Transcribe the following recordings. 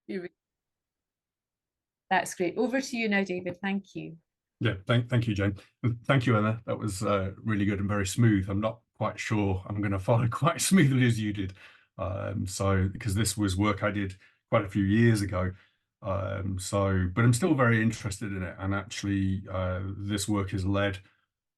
You- That's great. Over to you now, David. Thank you. Yeah, thank you, Jane. And thank you, Emma. That was really good and very smooth. I'm not quite sure I'm going to follow quite smoothly as you did. So, because this was work I did quite a few years ago. But I'm still very interested in it. And actually, this work has led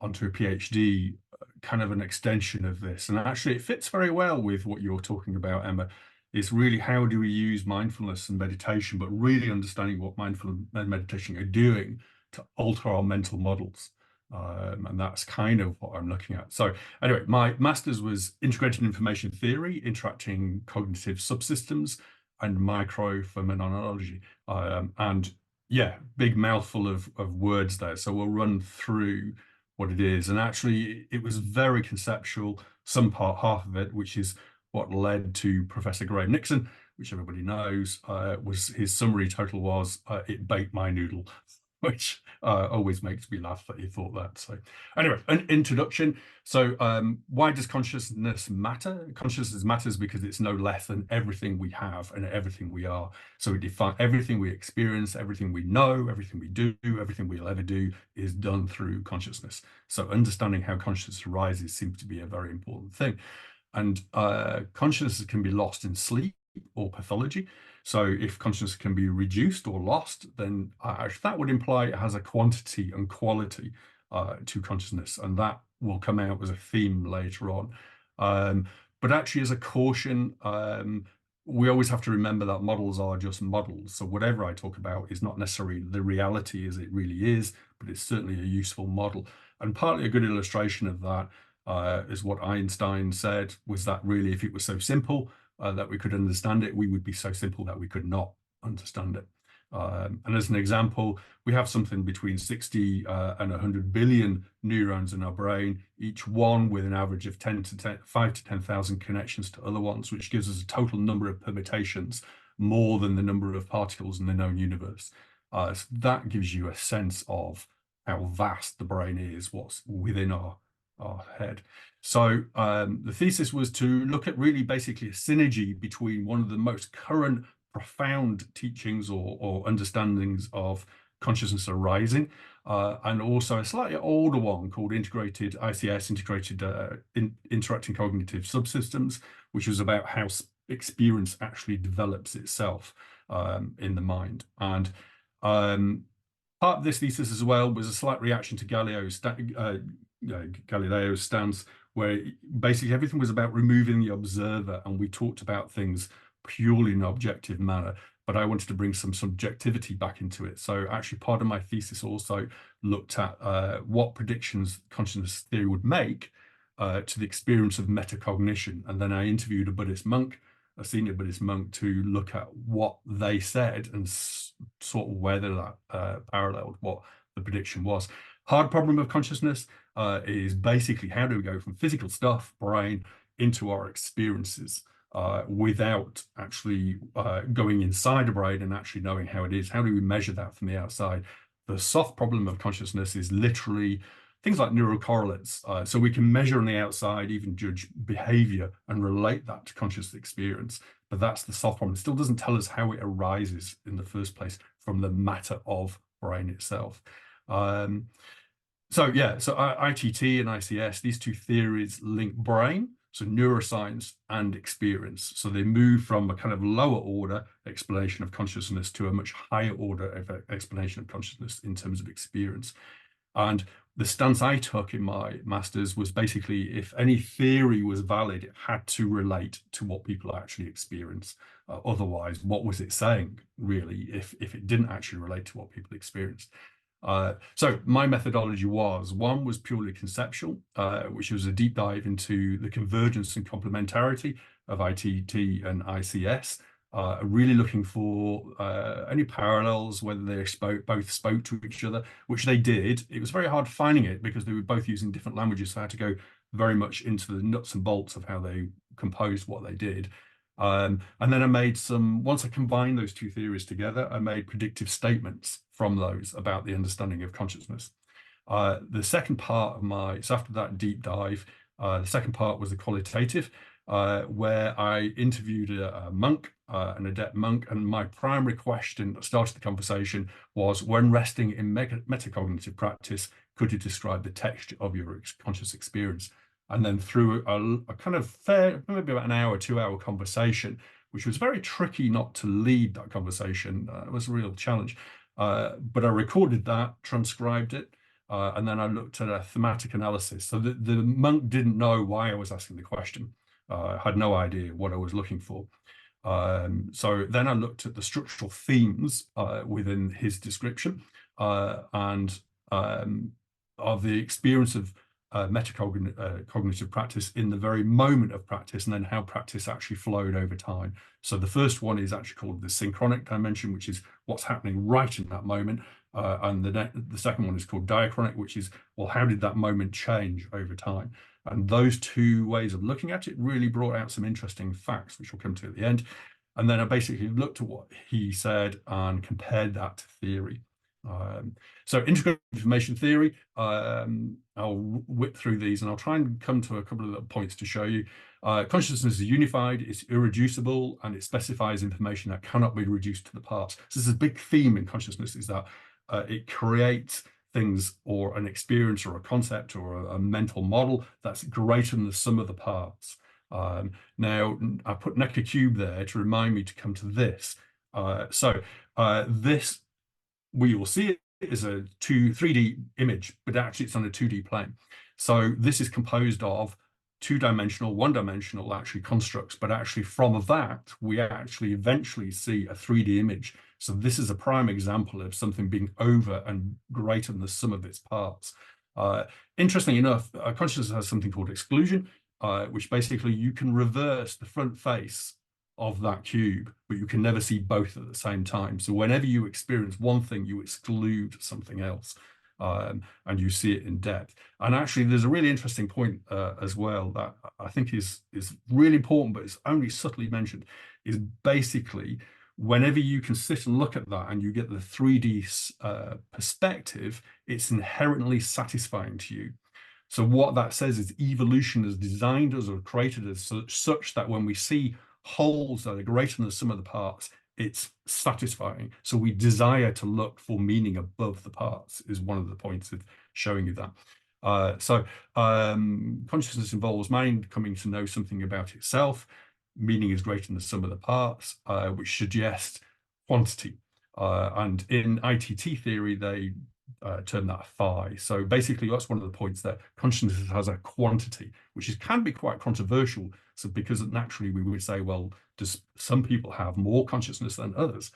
onto a PhD, kind of an extension of this. And actually, it fits very well with what you're talking about, Emma. It's really how do we use mindfulness and meditation, but really understanding what mindfulness and meditation are doing to alter our mental models. And that's kind of what I'm looking at. So anyway, my master's was integrated information theory, interacting cognitive subsystems, and micro-phenomenology. And yeah, big mouthful of words there. So we'll run through what it is. And actually, it was very conceptual, some part, half of it, which is what led to Professor Graham Nixon, which everybody knows, was his summary title was "It Baked My Noodle," which always makes me laugh that he thought that. So anyway, an introduction. So why does consciousness matter? Consciousness matters because it's no less than everything we have and everything we are. So we define everything we experience, everything we know, everything we do, everything we'll ever do is done through consciousness. So understanding how consciousness arises seems to be a very important thing. And consciousness can be lost in sleep or pathology. So if consciousness can be reduced or lost, then that would imply it has a quantity and quality to consciousness. And that will come out as a theme later on. But actually, as a caution, we always have to remember that models are just models. So whatever I talk about is not necessarily the reality as it really is, but it's certainly a useful model. And partly a good illustration of that is what Einstein said, was that really if it was so simple that we could understand it, we would be so simple that we could not understand it. And as an example, we have something between 60 and 100 billion neurons in our brain, each one with an average of 5 to 10,000 connections to other ones, which gives us a total number of permutations more than the number of particles in the known universe. So that gives you a sense of how vast the brain is, what's within our head. So the thesis was to look at really basically a synergy between one of the most current profound teachings or understandings of consciousness arising, and also a slightly older one called integrated ICS, interacting cognitive subsystems, which was about how experience actually develops itself in the mind. And part of this thesis as well was a slight reaction to Galileo's stance, where basically everything was about removing the observer, and we talked about things purely in an objective manner, but I wanted to bring some subjectivity back into it. So actually part of my thesis also looked at what predictions consciousness theory would make to the experience of metacognition. And then I interviewed a senior Buddhist monk, to look at what they said and sort of whether that paralleled what the prediction was. Hard problem of consciousness is basically how do we go from physical stuff, brain, into our experiences without actually going inside the brain and actually knowing how it is. How do we measure that from the outside? The soft problem of consciousness is literally things like neural correlates. So we can measure on the outside, even judge behavior and relate that to conscious experience. But that's the soft problem. It still doesn't tell us how it arises in the first place from the matter of brain itself. So ITT and ICS, these two theories link brain, so neuroscience, and experience. So they move from a kind of lower order explanation of consciousness to a much higher order of explanation of consciousness in terms of experience. And the stance I took in my master's was basically, if any theory was valid, it had to relate to what people actually experience. Otherwise, what was it saying, really, if it didn't actually relate to what people experienced? So my methodology was purely conceptual, which was a deep dive into the convergence and complementarity of ITT and ICS, really looking for any parallels, whether they both spoke to each other, which they did. It was very hard finding it because they were both using different languages, so I had to go very much into the nuts and bolts of how they composed what they did. And then I made once I combined those two theories together, I made predictive statements from those about the understanding of consciousness. The second part of so after that deep dive, the second part was the qualitative. where I interviewed a monk, an adept monk, and my primary question that started the conversation was, when resting in metacognitive practice, could you describe the texture of your conscious experience? And then through a kind of fair, maybe about an hour, 2 hour conversation, which was very tricky not to lead that conversation. It was a real challenge. But I recorded that, transcribed it, and then I looked at a thematic analysis. So the monk didn't know why I was asking the question. Had no idea what I was looking for. So then I looked at the structural themes within his description and of the experience of metacognitive practice in the very moment of practice, and then how practice actually flowed over time. So the first one is actually called the synchronic dimension, which is what's happening right in that moment. And the second one is called diachronic, which is, well, how did that moment change over time? And those two ways of looking at it really brought out some interesting facts, which we'll come to at the end. And then I basically looked at what he said and compared that to theory. So integrated information theory, I'll whip through these and I'll try and come to a couple of points to show you. Consciousness is unified, it's irreducible, and it specifies information that cannot be reduced to the parts. So this is a big theme in consciousness, is that it creates things or an experience or a concept or a mental model that's greater than the sum of the parts. Now, I put Necker cube there to remind me to come to this. This, we will see it is a 3D image, but actually it's on a 2D plane. So this is composed of two-dimensional, one-dimensional actually constructs, but actually from that, we actually eventually see a 3D image. So this is a prime example of something being over and greater than the sum of its parts. Interestingly enough, consciousness has something called exclusion, which basically you can reverse the front face of that cube, but you can never see both at the same time. So whenever you experience one thing, you exclude something else, and you see it in depth. And actually, there's a really interesting point as well that I think is really important, but it's only subtly mentioned, is basically whenever you can sit and look at that and you get the 3D perspective, it's inherently satisfying to you. So what that says is evolution has designed us or created us such that when we see wholes that are greater than the sum of the parts, it's satisfying. So we desire to look for meaning above the parts, is one of the points of showing you that. Consciousness involves mind coming to know something about itself. Meaning is greater than the sum of the parts, which suggests quantity. And in ITT theory, they term that phi. So basically, that's one of the points, that consciousness has a quantity, which can be quite controversial. So because naturally we would say, well, does some people have more consciousness than others?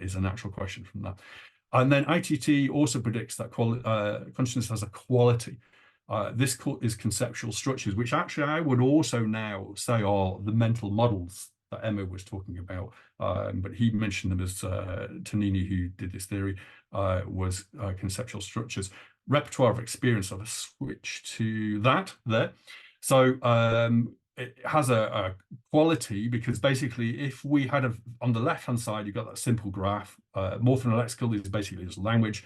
Is a natural question from that. And then ITT also predicts that consciousness has a quality. This is conceptual structures, which actually I would also now say are the mental models that Emma was talking about. But he mentioned them as Tonini, who did this theory, was conceptual structures. Repertoire of experience, I'll switch to that there. So it has a quality, because basically if we had on the left-hand side, you've got that simple graph. Morpholexical is basically just language,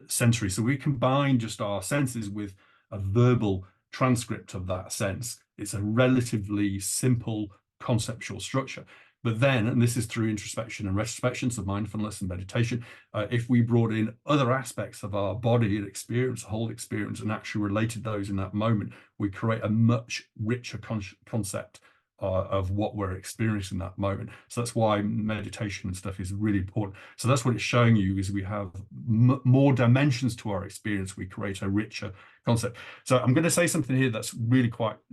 sensory. So we combine just our senses with a verbal transcript of that sense. It's a relatively simple conceptual structure. But then, and this is through introspection and retrospection, so mindfulness and meditation, if we brought in other aspects of our body and experience, whole experience, and actually related those in that moment, we create a much richer concept of what we're experiencing in that moment. So that's why meditation and stuff is really important. So that's what it's showing you, is we have more dimensions to our experience. We create a richer concept. So I'm going to say something here that's really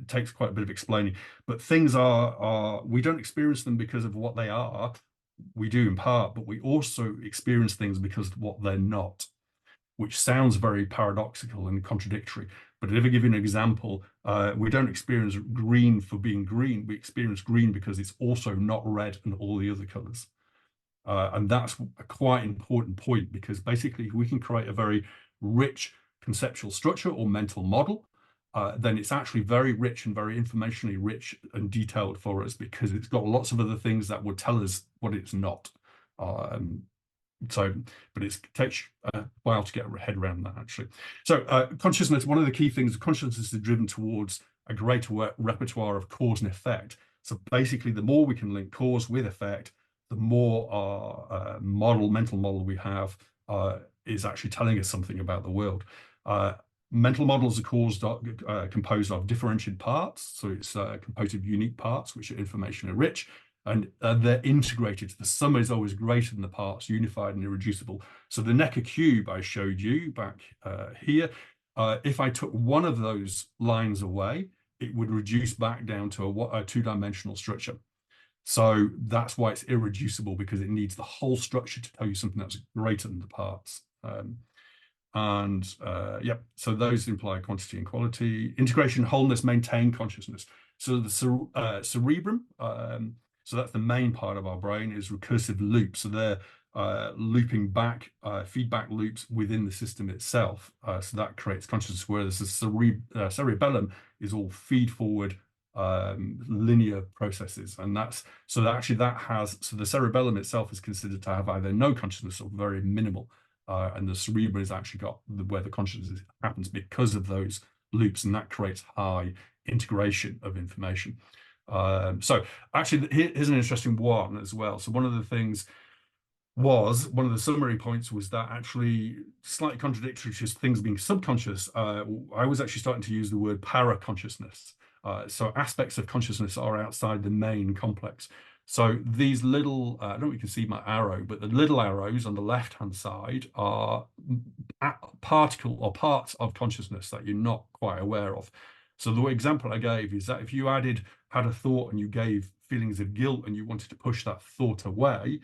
takes quite a bit of explaining, but things we don't experience them because of what they are. We do in part, but we also experience things because of what they're not, which sounds very paradoxical and contradictory. But if I give you an example, we don't experience green for being green. We experience green because it's also not red and all the other colors. And that's a quite important point, because basically if we can create a very rich conceptual structure or mental model, then it's actually very rich and very informationally rich and detailed for us, because it's got lots of other things that would tell us what it's not. But it takes a while to get our head around that, actually. So consciousness, one of the key things, consciousness is driven towards a greater repertoire of cause and effect. So basically, the more we can link cause with effect, the more our mental model we have is actually telling us something about the world. Mental models are composed of differentiated parts, so it's composed of unique parts which are information rich, and they're integrated. The sum is always greater than the parts, unified and irreducible. So the Necker cube I showed you back here, if I took one of those lines away, it would reduce back down to a two-dimensional structure. So that's why it's irreducible, because it needs the whole structure to tell you something that's greater than the parts. Yep, so those imply quantity and quality. Integration, wholeness, maintain consciousness. So the cerebrum, so that's the main part of our brain, is recursive loops. So they're looping back feedback loops within the system itself. So that creates consciousness, whereas the cerebellum is all feed forward linear processes. And that's so that actually that has, so the cerebellum itself is considered to have either no consciousness or very minimal. And the cerebrum has actually got where the consciousness happens because of those loops, and that creates high integration of information. So actually, here's an interesting one as well. So one of the things one of the summary points was that actually slightly contradictory to things being subconscious, I was actually starting to use the word para-consciousness. So aspects of consciousness are outside the main complex. So these little, I don't know if you can see my arrow, but the little arrows on the left-hand side are particle or parts of consciousness that you're not quite aware of. So the example I gave is that if you had a thought and you gave feelings of guilt and you wanted to push that thought away,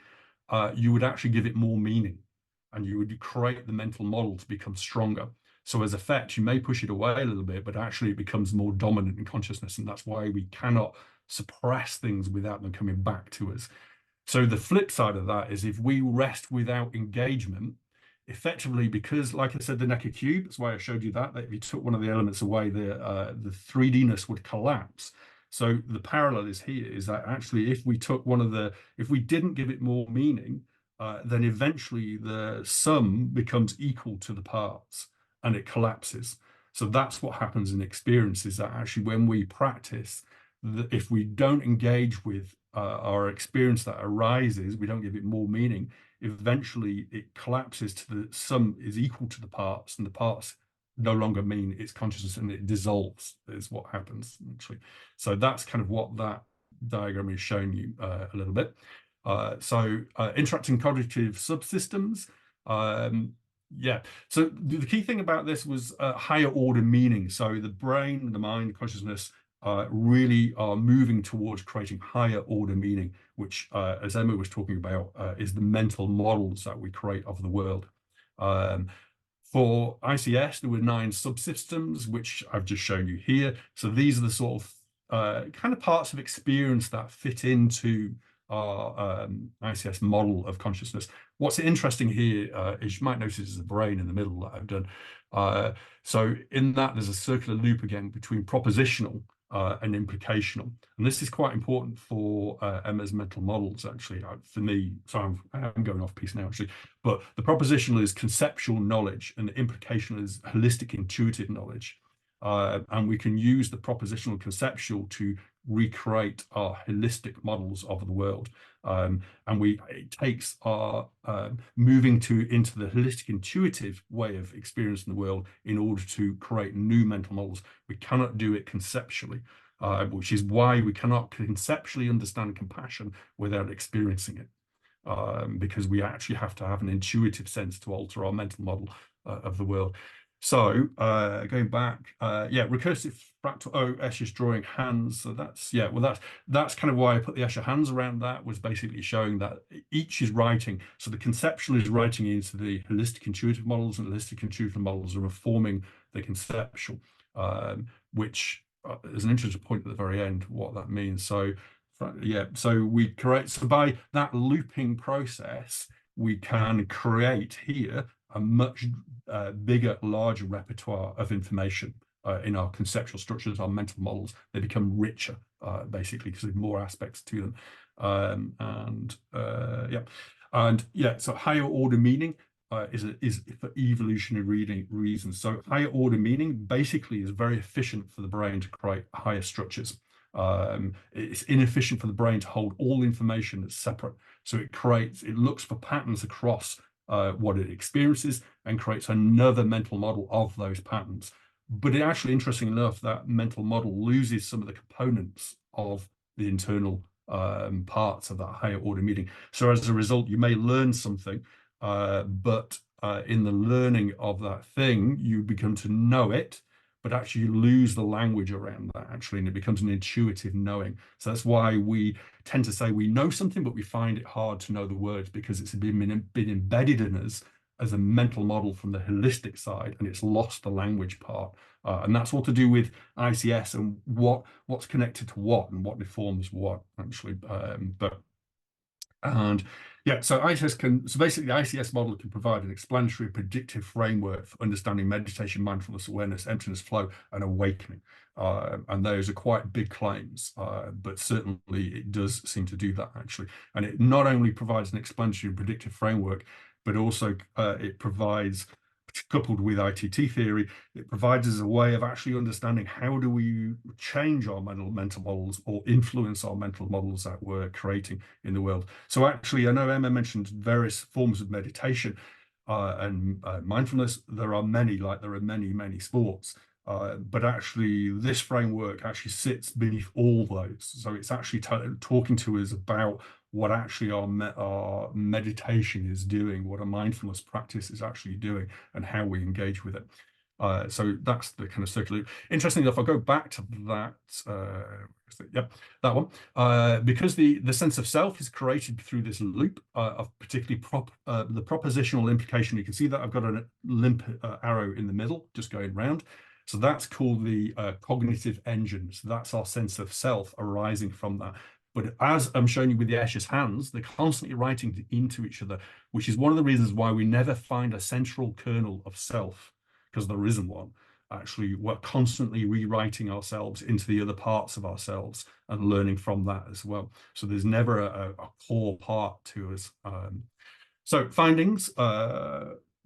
you would actually give it more meaning, and you would create the mental model to become stronger. So as effect, you may push it away a little bit, but actually it becomes more dominant in consciousness. And that's why we cannot suppress things without them coming back to us. So the flip side of that is if we rest without engagement, effectively, because like I said, the Necker cube, that's why I showed you that if you took one of the elements away, the 3D-ness would collapse. So the parallel is here is that actually if we took if we didn't give it more meaning, then eventually the sum becomes equal to the parts and it collapses. So that's what happens in experience, is that actually when we practice, if we don't engage with our experience that arises, we don't give it more meaning, eventually it collapses to the sum is equal to the parts, and the parts no longer mean its consciousness, and it dissolves is what happens actually. So that's kind of what that diagram is showing you a little bit. Interacting Cognitive Subsystems. Yeah, so the key thing about this was higher order meaning. So the brain, the mind, consciousness really are moving towards creating higher order meaning, which, as Emma was talking about, is the mental models that we create of the world. For ICS, there were 9 subsystems, which I've just shown you here. So these are the sort of kind of parts of experience that fit into our ICS model of consciousness. What's interesting here is you might notice there's a brain in the middle that I've done. So in that, there's a circular loop again between propositional and implicational. And this is quite important for Emma's mental models, actually. For me, so I'm going off piece now, actually. But the propositional is conceptual knowledge, and the implicational is holistic intuitive knowledge. And we can use the propositional conceptual to recreate our holistic models of the world. And it takes our moving into the holistic intuitive way of experiencing the world in order to create new mental models. We cannot do it conceptually, which is why we cannot conceptually understand compassion without experiencing it, because we actually have to have an intuitive sense to alter our mental model of the world. So going back, recursive fractal, Escher's drawing hands. So that's that's kind of why I put the Escher hands around that, was basically showing that each is writing. So the conceptual is writing into the holistic intuitive models, and holistic intuitive models are reforming the conceptual, which is an interesting point at the very end, what that means. So so we create, so by that looping process, we can create here a much bigger, larger repertoire of information in our conceptual structures, our mental models. They become richer, basically, because there's more aspects to them. So higher order meaning. is for evolutionary reasons. So higher order meaning basically is very efficient for the brain to create higher structures. It's inefficient for the brain to hold all information that's separate. So it looks for patterns across what it experiences and creates another mental model of those patterns. But it actually, interesting enough, that mental model loses some of the components of the internal parts of that higher order meaning. So as a result, you may learn something, but in the learning of that thing, you become to know it, but actually you lose the language around that actually, and it becomes an intuitive knowing. So that's why we tend to say we know something, but we find it hard to know the words because it's been embedded in us as a mental model from the holistic side, and it's lost the language part. And that's all to do with ICS and what's connected to what and what deforms what, actually. So basically the ICS model can provide an explanatory predictive framework for understanding meditation, mindfulness, awareness, emptiness, flow, and awakening. And those are quite big claims, but certainly it does seem to do that, actually. And it not only provides an explanatory and predictive framework, but also it provides, coupled with ITT theory, it provides us a way of actually understanding how do we change our mental models or influence our mental models that we're creating in the world. So actually, I know Emma mentioned various forms of meditation and mindfulness. There are many, many sports. But actually, this framework actually sits beneath all those. So it's actually talking to us about what actually our meditation is doing, what a mindfulness practice is actually doing, and how we engage with it. So that's the kind of circular loop. Interestingly enough, I'll go back to that. That one. Because the sense of self is created through this loop of particularly the propositional implication. You can see that I've got a limp arrow in the middle, just going round. So that's called the cognitive engine. So that's our sense of self arising from that. But as I'm showing you with the Escher's hands, they're constantly writing into each other, which is one of the reasons why we never find a central kernel of self, because there isn't one. Actually, we're constantly rewriting ourselves into the other parts of ourselves and learning from that as well. So there's never a core part to us. So findings,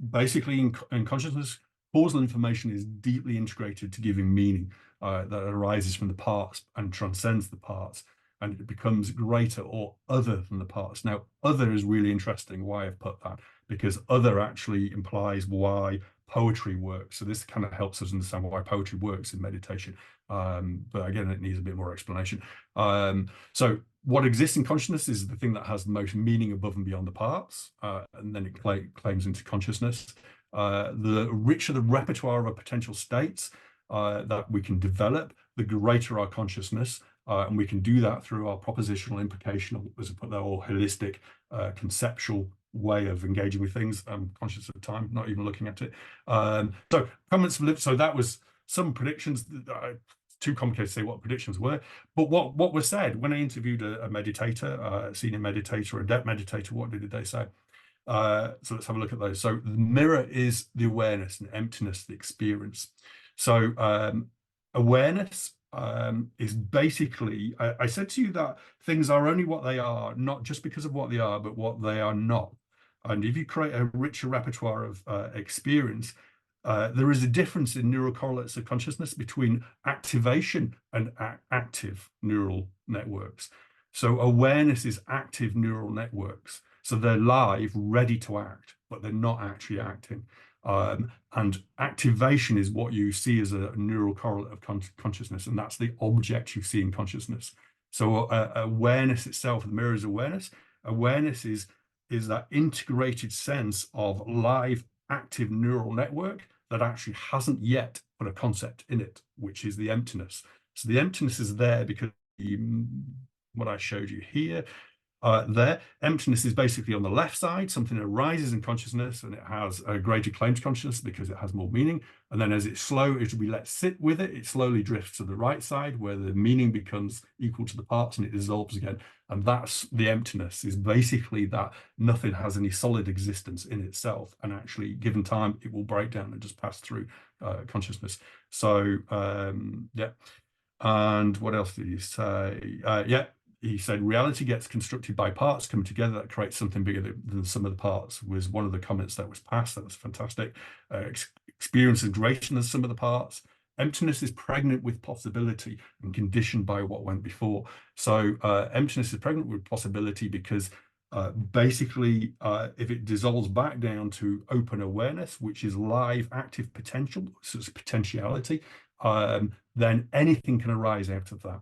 basically in consciousness, causal information is deeply integrated to giving meaning that arises from the parts and transcends the parts, and it becomes greater or other than the parts. Now, other is really interesting why I've put that, because other actually implies why poetry works. So this kind of helps us understand why poetry works in meditation. But again, it needs a bit more explanation. So what exists in consciousness is the thing that has the most meaning above and beyond the parts, and then it claims into consciousness. The richer the repertoire of potential states that we can develop, the greater our consciousness. And we can do that through our propositional implication, as I put there, or holistic, conceptual way of engaging with things. I'm conscious of time, not even looking at it. So comments. So that was some predictions. Too complicated to say what predictions were, but what was said when I interviewed a meditator, a senior meditator, adept meditator. What did they say? So let's have a look at those. So the mirror is the awareness, and emptiness, the experience. So awareness is basically, I said to you that things are only what they are, not just because of what they are, but what they are not. And if you create a richer repertoire of experience, there is a difference in neural correlates of consciousness between activation and active neural networks. So awareness is active neural networks. So they're live, ready to act, but they're not actually acting. And activation is what you see as a neural correlate of consciousness, and that's the object you see in consciousness. So awareness itself, the mirror is awareness. Awareness is that integrated sense of live, active neural network that actually hasn't yet put a concept in it, which is the emptiness. So the emptiness is there because what I showed you here. There, emptiness is basically on the left side. Something arises in consciousness and it has a greater claim to consciousness because it has more meaning. And then as it's slow, as we let sit with it, it slowly drifts to the right side where the meaning becomes equal to the parts and it dissolves again. And that's the emptiness, is basically that nothing has any solid existence in itself. And actually, given time, it will break down and just pass through consciousness. So, yeah. And what else did you say? Yeah. he said, reality gets constructed by parts coming together that creates something bigger than the sum of the parts, was one of the comments that was passed. That was fantastic. Experience is greater than the sum of the parts. Emptiness is pregnant with possibility and conditioned by what went before. So emptiness is pregnant with possibility because basically, if it dissolves back down to open awareness, which is live, active potential, so it's potentiality, then anything can arise out of that.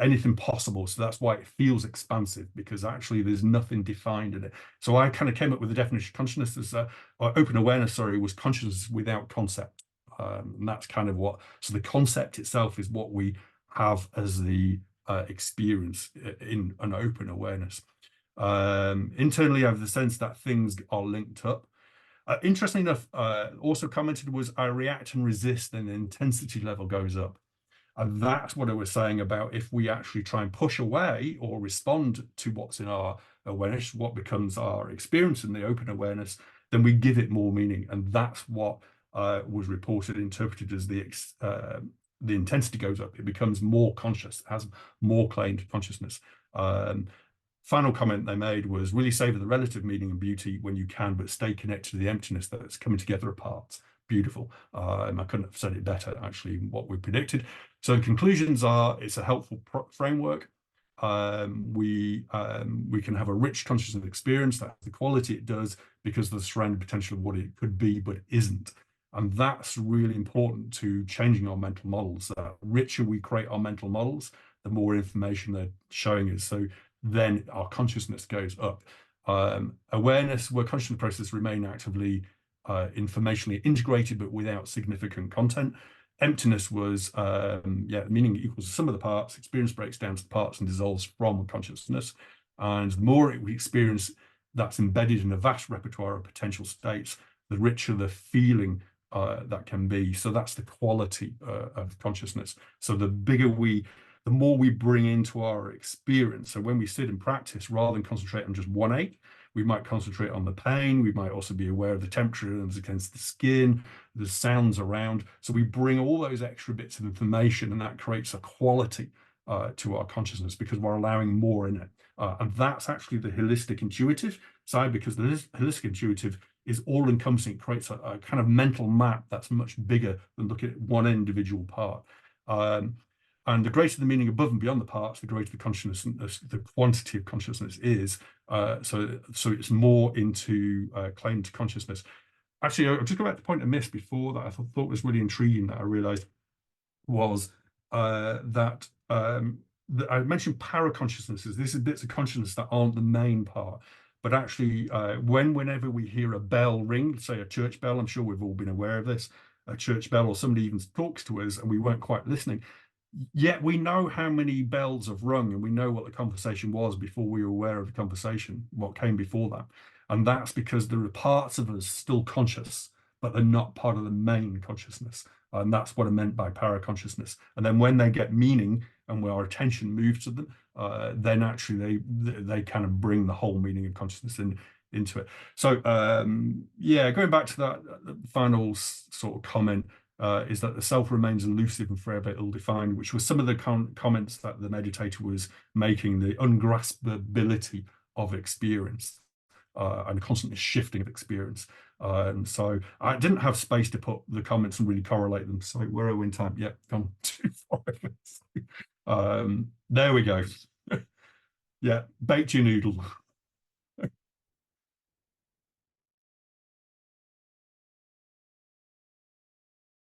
Anything possible. So that's why it feels expansive, because actually there's nothing defined in it. So I kind of came up with the definition of consciousness as or open awareness, sorry, was consciousness without concept. And that's kind of what, so the concept itself is what we have as the experience in an open awareness. Internally, I have the sense that things are linked up. Interestingly enough, also commented was I react and resist, and the intensity level goes up. And that's what I was saying about if we actually try and push away or respond to what's in our awareness, what becomes our experience in the open awareness, then we give it more meaning. And that's what was reported, interpreted as the intensity goes up. It becomes more conscious, it has more claim to consciousness. Final comment they made was really savor the relative meaning and beauty when you can, but stay connected to the emptiness that's coming together apart. Beautiful. And I couldn't have said it better, actually, what we predicted. So the conclusions are, it's a helpful framework. We can have a rich consciousness experience. That's the quality it does because of the surrounding potential of what it could be, but isn't. And that's really important to changing our mental models. The richer we create our mental models, the more information they're showing us. So then our consciousness goes up. Awareness, where consciousness processes remain actively informationally integrated, but without significant content. Emptiness was, meaning equals the sum of the parts. Experience breaks down to the parts and dissolves from consciousness. And the more we experience that's embedded in a vast repertoire of potential states, the richer the feeling that can be. So that's the quality of consciousness. So the more we bring into our experience. So when we sit and practice, rather than concentrate on just one ache, we might concentrate on the pain. We might also be aware of the temperature against the skin, the sounds around. So we bring all those extra bits of information, and that creates a quality to our consciousness because we're allowing more in it. And that's actually the holistic intuitive side, because the holistic intuitive is all encompassing. It creates a kind of mental map that's much bigger than looking at one individual part. And the greater the meaning above and beyond the parts, the greater the consciousness, the quantity of consciousness is. So it's more into claim to consciousness. Actually, I'll just go back to the point I missed before that I thought was really intriguing that I realized was that I mentioned paraconsciousnesses. This is bits of consciousness that aren't the main part. But actually, whenever we hear a bell ring, say a church bell, I'm sure we've all been aware of this, a church bell, or somebody even talks to us and we weren't quite listening, yet we know how many bells have rung and we know what the conversation was before we were aware of the conversation, what came before that. And that's because there are parts of us still conscious, but they're not part of the main consciousness. And that's what I meant by paraconsciousness. And then when they get meaning and when our attention moves to them, then actually they kind of bring the whole meaning of consciousness into it. So going back to that final sort of comment, is that the self remains elusive and forever ill-defined, which was some of the comments that the meditator was making, the ungraspability of experience and constantly shifting of experience. So I didn't have space to put the comments and really correlate them. So where are we in time? Yep, gone too far. There we go. Yeah, baked your noodle.